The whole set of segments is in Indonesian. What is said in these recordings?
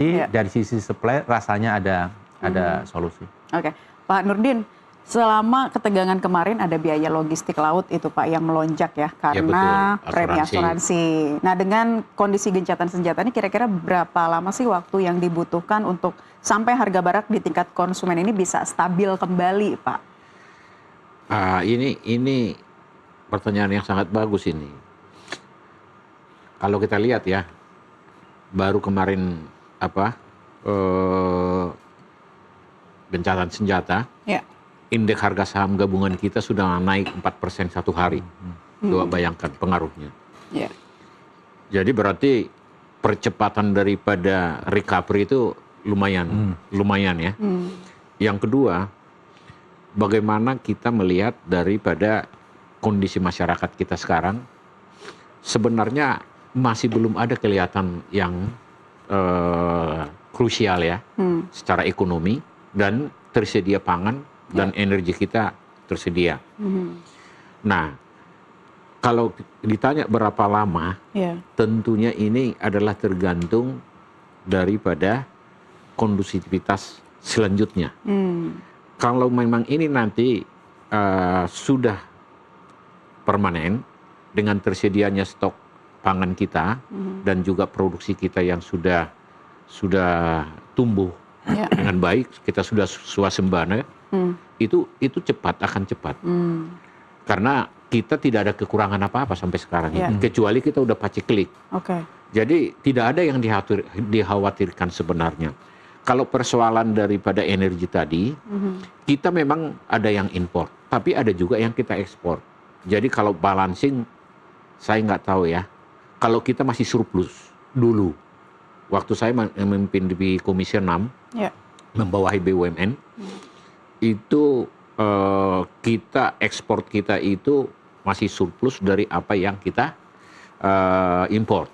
dari sisi supply rasanya ada solusi. Oke, Pak Nurdin, selama ketegangan kemarin ada biaya logistik laut itu Pak yang melonjak ya karena premi asuransi. Nah dengan kondisi gencatan senjata ini kira-kira berapa lama sih waktu yang dibutuhkan untuk sampai harga barang di tingkat konsumen ini bisa stabil kembali Pak? Ini pertanyaan yang sangat bagus ini. Kalau kita lihat ya, baru kemarin gencatan senjata, indeks harga saham gabungan kita sudah naik 4% satu hari. Coba bayangkan pengaruhnya. Jadi berarti percepatan daripada recovery itu lumayan ya. Yang kedua, bagaimana kita melihat daripada kondisi masyarakat kita sekarang, sebenarnya masih belum ada kelihatan yang krusial ya, secara ekonomi dan tersedia pangan dan energi kita tersedia. Nah, kalau ditanya berapa lama, tentunya ini adalah tergantung daripada kondusivitas selanjutnya. Kalau memang ini nanti sudah permanen dengan tersedianya stok pangan kita dan juga produksi kita yang sudah tumbuh dengan baik, kita sudah swasembada, itu akan cepat. Karena kita tidak ada kekurangan apa-apa sampai sekarang ini, kecuali kita udah paceklik. Jadi tidak ada yang dikhawatirkan sebenarnya. Kalau persoalan daripada energi tadi, kita memang ada yang import, tapi ada juga yang kita ekspor. Jadi kalau balancing, saya nggak tahu ya. Kalau kita masih surplus dulu, waktu saya memimpin di Komisi 6, membawahi BUMN, itu kita ekspor kita itu masih surplus dari apa yang kita import.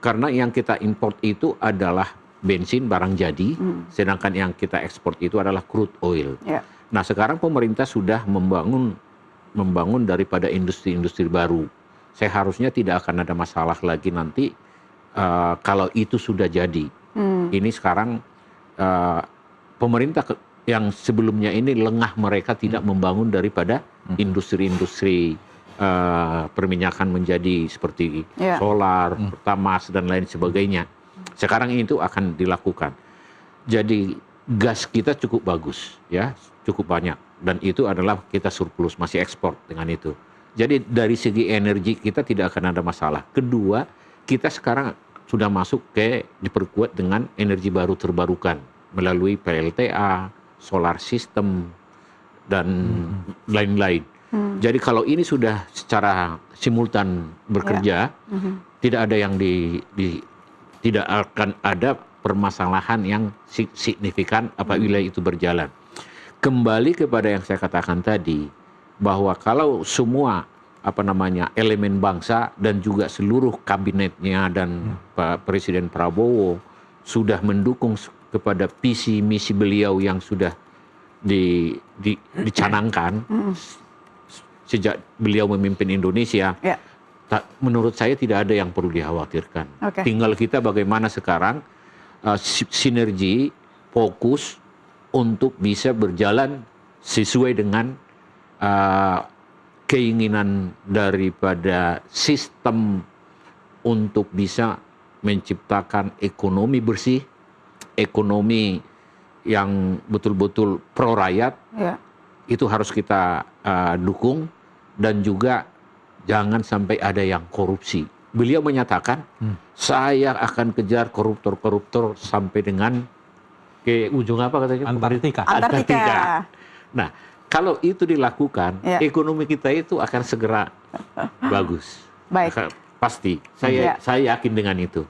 Karena yang kita import itu adalah bensin, barang jadi, sedangkan yang kita ekspor itu adalah crude oil. Nah sekarang pemerintah sudah membangun daripada industri-industri baru. Seharusnya tidak akan ada masalah lagi nanti kalau itu sudah jadi. Ini sekarang pemerintah yang sebelumnya ini lengah, mereka tidak membangun daripada industri-industri perminyakan menjadi seperti solar, Pertamax dan lain sebagainya. Sekarang itu akan dilakukan. Jadi gas kita cukup bagus, ya, cukup banyak, dan itu adalah kita surplus, masih ekspor dengan itu. Jadi dari segi energi kita tidak akan ada masalah. Kedua, kita sekarang sudah masuk diperkuat dengan energi baru terbarukan melalui PLTA, solar system, dan lain-lain. Jadi kalau ini sudah secara simultan bekerja, tidak ada yang tidak akan ada permasalahan yang signifikan apabila itu berjalan. Kembali kepada yang saya katakan tadi, bahwa kalau semua elemen bangsa dan juga seluruh kabinetnya dan Pak Presiden Prabowo sudah mendukung kepada visi misi beliau yang sudah dicanangkan sejak beliau memimpin Indonesia, menurut saya tidak ada yang perlu dikhawatirkan. Tinggal kita bagaimana sekarang sinergi, fokus untuk bisa berjalan sesuai dengan keinginan daripada sistem untuk bisa menciptakan ekonomi bersih, ekonomi yang betul-betul pro rakyat, itu harus kita dukung, dan juga jangan sampai ada yang korupsi. Beliau menyatakan, saya akan kejar koruptor-koruptor sampai dengan ke ujung apa katanya? Antartika. Nah, kalau itu dilakukan, ekonomi kita itu akan segera bagus. Pasti. Saya yakin dengan itu.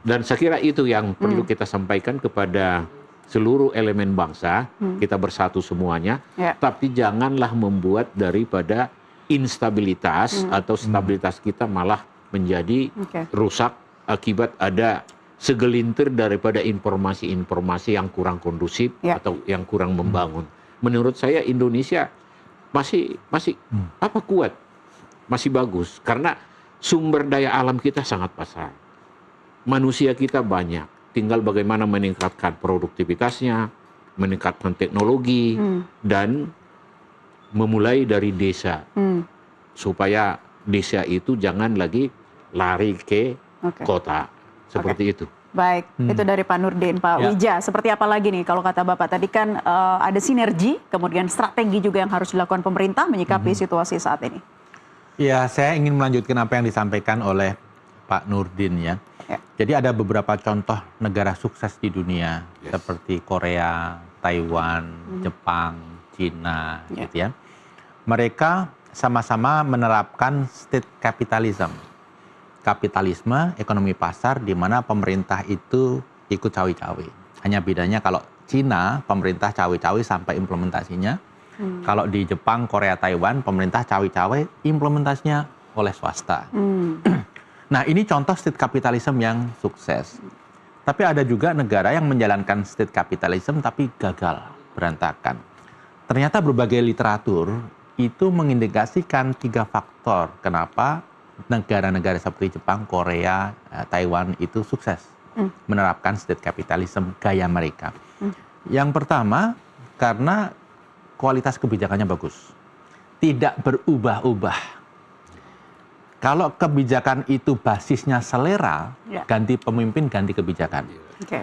Dan saya kira itu yang perlu kita sampaikan kepada seluruh elemen bangsa, kita bersatu semuanya, tapi janganlah membuat daripada instabilitas atau stabilitas kita malah menjadi rusak akibat ada segelintir daripada informasi-informasi yang kurang kondusif atau yang kurang membangun. Menurut saya Indonesia masih kuat, masih bagus, karena sumber daya alam kita sangat besar, manusia kita banyak, tinggal bagaimana meningkatkan produktivitasnya, meningkatkan teknologi, dan memulai dari desa. Supaya desa itu jangan lagi lari ke kota. Seperti itu. Baik, itu dari Pak Nurdin. Pak Wija, seperti apa lagi nih kalau kata Bapak tadi kan ada sinergi, kemudian strategi juga yang harus dilakukan pemerintah menyikapi situasi saat ini. Ya, saya ingin melanjutkan apa yang disampaikan oleh Pak Nurdin ya. Jadi ada beberapa contoh negara sukses di dunia seperti Korea, Taiwan, Jepang, Cina, gitu ya. Mereka sama-sama menerapkan state capitalism. Kapitalisme, ekonomi pasar di mana pemerintah itu ikut cawe-cawe. Hanya bedanya kalau Cina, pemerintah cawe-cawe sampai implementasinya. Kalau di Jepang, Korea, Taiwan, pemerintah cawe-cawe implementasinya oleh swasta. Nah, ini contoh state capitalism yang sukses. Tapi ada juga negara yang menjalankan state capitalism tapi gagal, berantakan. Ternyata berbagai literatur itu mengindikasikan 3 faktor kenapa negara-negara seperti Jepang, Korea, Taiwan itu sukses menerapkan state capitalism gaya mereka. Yang pertama, karena kualitas kebijakannya bagus. Tidak berubah-ubah. Kalau kebijakan itu basisnya selera, ganti pemimpin, ganti kebijakan.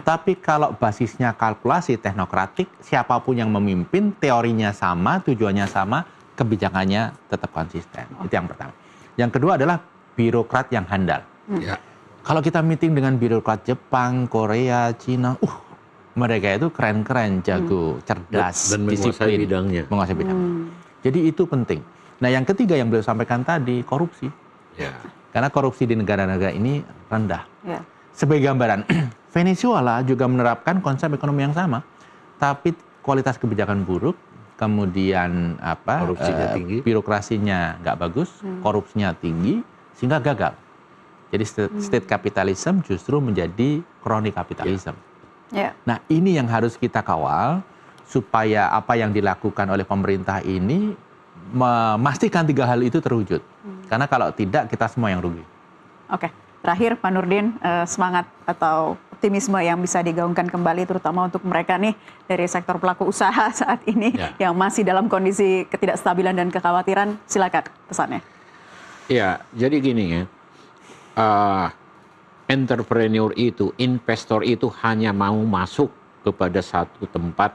Tapi kalau basisnya kalkulasi teknokratik, siapapun yang memimpin, teorinya sama, tujuannya sama, kebijakannya tetap konsisten. Itu yang pertama. Yang kedua adalah birokrat yang handal. Kalau kita meeting dengan birokrat Jepang, Korea, Cina, mereka itu keren-keren, jago, cerdas, dan menguasai bidangnya. Menguasai bidang. Jadi itu penting. Nah, yang ketiga yang beliau sampaikan tadi, korupsi. Karena korupsi di negara-negara ini rendah. Sebagai gambaran, Venezuela juga menerapkan konsep ekonomi yang sama, tapi kualitas kebijakan buruk, kemudian birokrasinya nggak bagus, korupsinya tinggi, sehingga gagal. Jadi state capitalism justru menjadi crony capitalism. Nah, ini yang harus kita kawal supaya apa yang dilakukan oleh pemerintah ini memastikan 3 hal itu terwujud. Karena kalau tidak, kita semua yang rugi. Oke, terakhir Pak Nurdin, semangat atau optimisme yang bisa digaungkan kembali terutama untuk mereka nih dari sektor pelaku usaha saat ini yang masih dalam kondisi ketidakstabilan dan kekhawatiran, silakan pesannya. Ya, jadi gini ya, entrepreneur itu, investor itu hanya mau masuk kepada satu tempat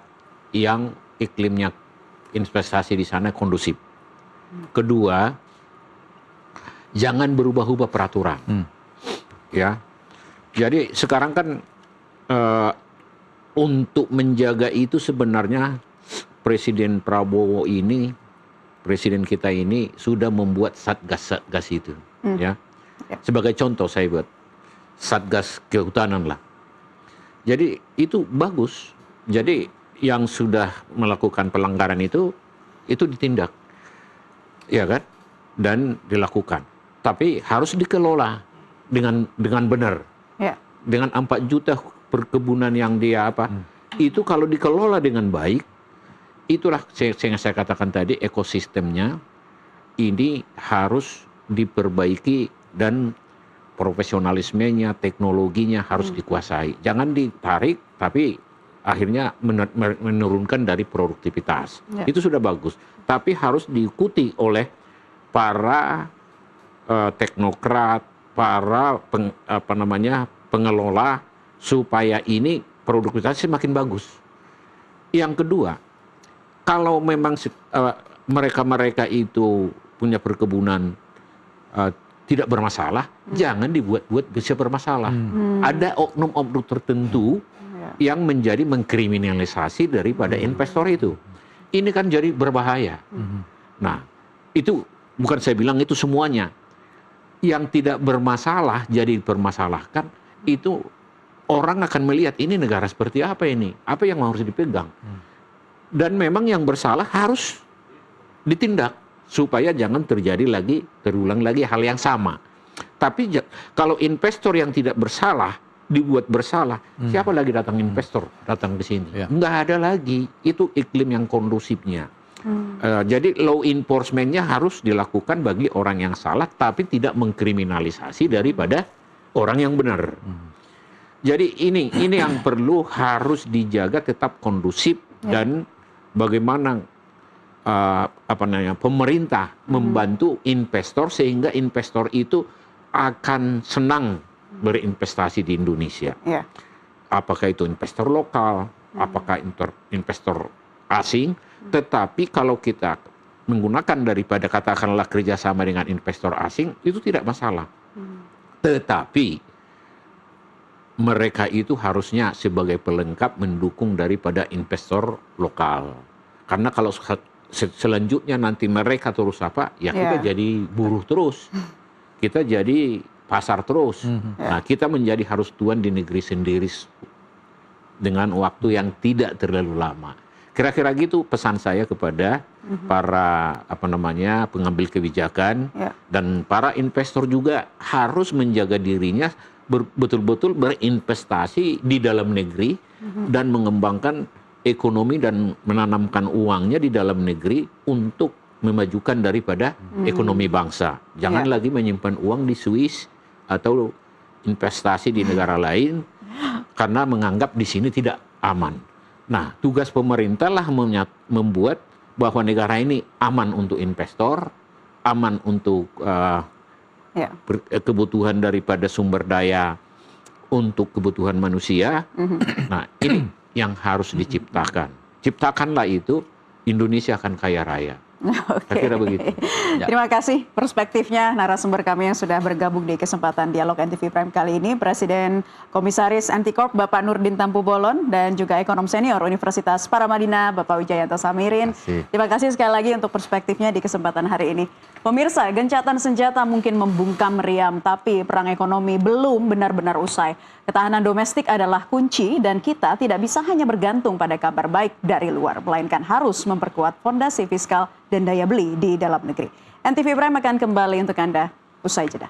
yang iklimnya investasi di sana kondusif. Kedua, jangan berubah-ubah peraturan. Ya, jadi sekarang kan untuk menjaga itu sebenarnya Presiden Prabowo ini, Presiden kita ini sudah membuat satgas-satgas itu. Ya, sebagai contoh saya buat satgas kehutanan lah. Jadi itu bagus. Jadi yang sudah melakukan pelanggaran itu ditindak, ya kan, dan dilakukan. Tapi harus dikelola dengan benar. Dengan 4 juta perkebunan yang dia itu kalau dikelola dengan baik, itulah yang saya katakan tadi, ekosistemnya ini harus diperbaiki dan profesionalismenya, teknologinya harus dikuasai. Jangan ditarik, tapi akhirnya menurunkan dari produktivitas. Itu sudah bagus. Tapi harus diikuti oleh para teknokrat, para pengelola supaya ini produktivitasnya makin bagus. Yang kedua, kalau memang mereka itu punya perkebunan tidak bermasalah, jangan dibuat-buat bisa bermasalah. Ada oknum-oknum tertentu yang menjadi mengkriminalisasi daripada investor itu. Ini kan jadi berbahaya. Nah, itu bukan saya bilang itu semuanya. Yang tidak bermasalah jadi dipermasalahkan, itu orang akan melihat ini negara seperti apa ini, apa yang harus dipegang. Dan memang yang bersalah harus ditindak supaya jangan terulang lagi hal yang sama. Tapi kalau investor yang tidak bersalah dibuat bersalah, siapa lagi datang investor datang ke sini? Nggak ada lagi. Itu iklim yang kondusifnya. Jadi law enforcement-nya harus dilakukan bagi orang yang salah, tapi tidak mengkriminalisasi daripada orang yang benar. Jadi ini yang perlu harus dijaga tetap kondusif dan bagaimana pemerintah membantu investor sehingga investor itu akan senang berinvestasi di Indonesia. Apakah itu investor lokal, apakah investor asing, tetapi kalau kita menggunakan daripada katakanlah kerjasama dengan investor asing itu tidak masalah. Tetapi mereka itu harusnya sebagai pelengkap mendukung daripada investor lokal. Karena kalau selanjutnya nanti mereka terus kita jadi buruh terus. Kita jadi pasar terus. Nah, kita menjadi harus tuan di negeri sendiri dengan waktu yang tidak terlalu lama. Kira-kira gitu pesan saya kepada para pengambil kebijakan dan para investor juga harus menjaga dirinya betul-betul berinvestasi di dalam negeri dan mengembangkan ekonomi dan menanamkan uangnya di dalam negeri untuk memajukan daripada ekonomi bangsa. Jangan lagi menyimpan uang di Swiss atau investasi di negara lain karena menganggap di sini tidak aman. Nah, tugas pemerintah lah membuat bahwa negara ini aman untuk investor, aman untuk kebutuhan daripada sumber daya untuk kebutuhan manusia. Nah, ini yang harus diciptakan. Ciptakanlah itu, Indonesia akan kaya raya. Saya kira begitu. Terima kasih perspektifnya narasumber kami yang sudah bergabung di kesempatan Dialog NTV Prime kali ini. Presiden Komisaris Anticorp Bapak Nurdin Tampu-Bolon dan juga ekonom senior Universitas Paramadina Bapak Wijayanto Samirin. Terima kasih sekali lagi untuk perspektifnya di kesempatan hari ini. Pemirsa, gencatan senjata mungkin membungkam meriam, tapi perang ekonomi belum benar-benar usai. Ketahanan domestik adalah kunci dan kita tidak bisa hanya bergantung pada kabar baik dari luar, melainkan harus memperkuat fondasi fiskal dan daya beli di dalam negeri. NTV Prime akan kembali untuk Anda usai jeda.